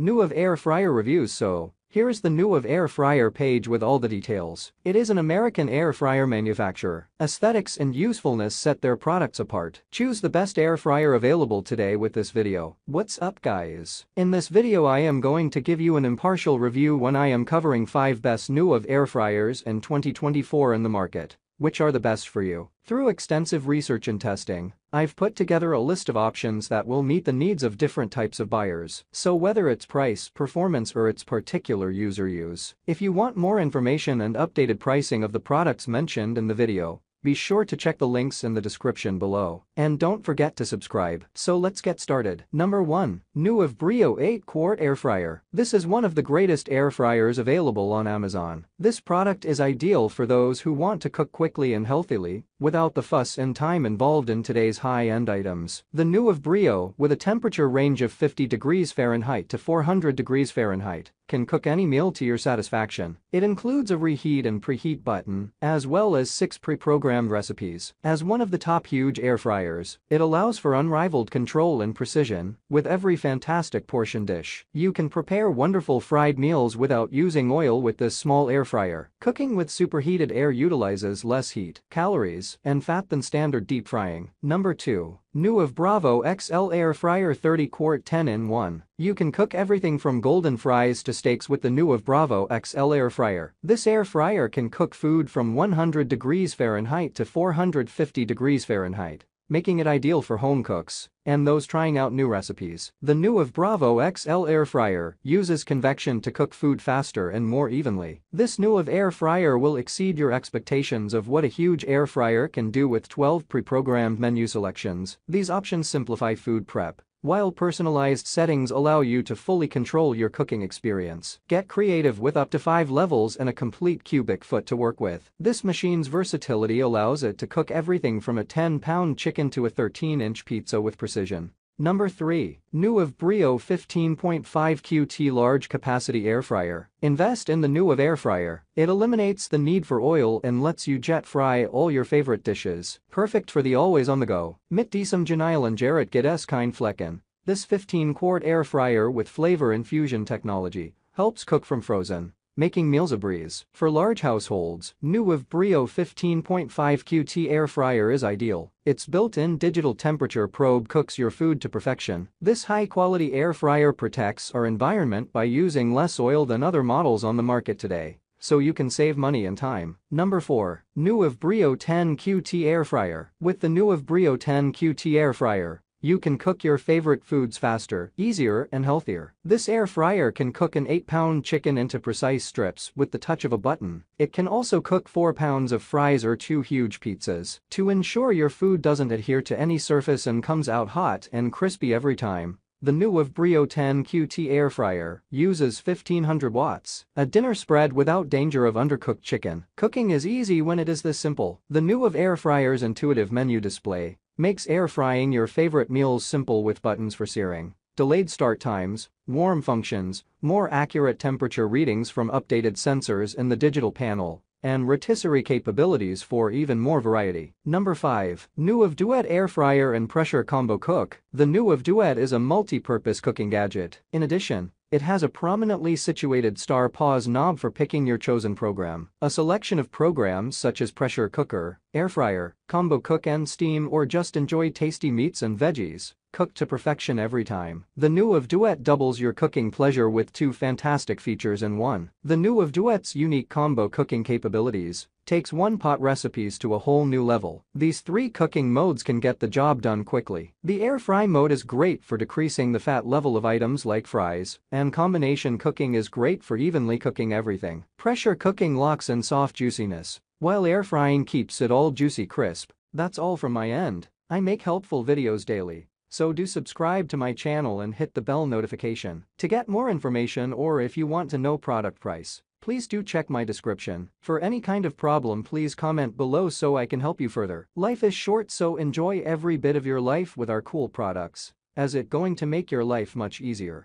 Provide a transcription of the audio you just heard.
NuWave Air Fryer reviews. So, here's the NuWave Air Fryer page with all the details. It is an American air fryer manufacturer. Aesthetics and usefulness set their products apart. Choose the best air fryer available today with this video. What's up, guys? In this video I am going to give you an impartial review when I am covering 5 best NuWave air fryers in 2024 in the market. Which are the best for you? Through extensive research and testing, I've put together a list of options that will meet the needs of different types of buyers. So whether it's price, performance or its particular user use. If you want more information and updated pricing of the products mentioned in the video, be sure to check the links in the description below. And don't forget to subscribe. So let's get started. Number 1. NuWave Brio 8-quart Air Fryer. This is one of the greatest air fryers available on Amazon. This product is ideal for those who want to cook quickly and healthily, without the fuss and time involved in today's high-end items. The NuWave Brio, with a temperature range of 50 degrees Fahrenheit to 400 degrees Fahrenheit, can cook any meal to your satisfaction. It includes a reheat and preheat button, as well as 6 pre-programmed recipes. As one of the top huge air fryers, it allows for unrivaled control and precision, with every fantastic portion dish. You can prepare wonderful fried meals without using oil with this small air fryer. Cooking with superheated air utilizes less heat, calories, and fat than standard deep frying. Number 2. NuWave Bravo XL Air Fryer 30-quart 10-in-1. You can cook everything from golden fries to steaks with the NuWave Bravo XL Air Fryer. This air fryer can cook food from 100 degrees Fahrenheit to 450 degrees Fahrenheit, making it ideal for home cooks and those trying out new recipes. The NuWave Bravo XL Air Fryer uses convection to cook food faster and more evenly. This NuWave air fryer will exceed your expectations of what a huge air fryer can do with 12 pre-programmed menu selections. These options simplify food prep, while personalized settings allow you to fully control your cooking experience. Get creative with up to 5 levels and a complete cubic foot to work with. This machine's versatility allows it to cook everything from a 10-pound chicken to a 13-inch pizza with precision. Number 3. NuWave Brio 15.5 QT Large Capacity Air Fryer. Invest in the NuWave Air Fryer. It eliminates the need for oil and lets you jet fry all your favorite dishes. Perfect for the always on the go. Mit diesem genialen Gerät geht es kein Flecken. This 15-quart air fryer with flavor infusion technology helps cook from frozen, making meals a breeze. For large households, NuWave Brio 15.5 QT air fryer is ideal. Its built-in digital temperature probe cooks your food to perfection. This high-quality air fryer protects our environment by using less oil than other models on the market today, so you can save money and time. Number 4. NuWave Brio 10 QT Air Fryer. With the NuWave Brio 10 QT Air Fryer, you can cook your favorite foods faster, easier, and healthier. This air fryer can cook an 8-pound chicken into precise strips with the touch of a button. It can also cook 4 pounds of fries or 2 huge pizzas. To ensure your food doesn't adhere to any surface and comes out hot and crispy every time, the NuWave Brio 10 QT air fryer uses 1500 watts. A dinner spread without danger of undercooked chicken. Cooking is easy when it is this simple. The NuWave air fryer's intuitive menu display makes air frying your favorite meals simple with buttons for searing, delayed start times, warm functions, more accurate temperature readings from updated sensors in the digital panel, and rotisserie capabilities for even more variety. Number 5. NuWave Duet Air Fryer and Pressure Combo Cook. The NuWave Duet is a multi-purpose cooking gadget. In addition, it has a prominently situated star pause knob for picking your chosen program. A selection of programs such as pressure cooker, air fryer, combo cook and steam, or just enjoy tasty meats and veggies, cooked to perfection every time. The NuWave Duet doubles your cooking pleasure with 2 fantastic features in one. The NuWave Duet's unique combo cooking capabilities takes one-pot recipes to a whole new level. These 3 cooking modes can get the job done quickly. The air fry mode is great for decreasing the fat level of items like fries, and combination cooking is great for evenly cooking everything. Pressure cooking locks in soft juiciness, while air frying keeps it all juicy crisp. That's all from my end. I make helpful videos daily, so do subscribe to my channel and hit the bell notification to get more information, or if you want to know product price, please do check my description. For any kind of problem, please comment below so I can help you further. Life is short, so enjoy every bit of your life with our cool products, as it going to make your life much easier.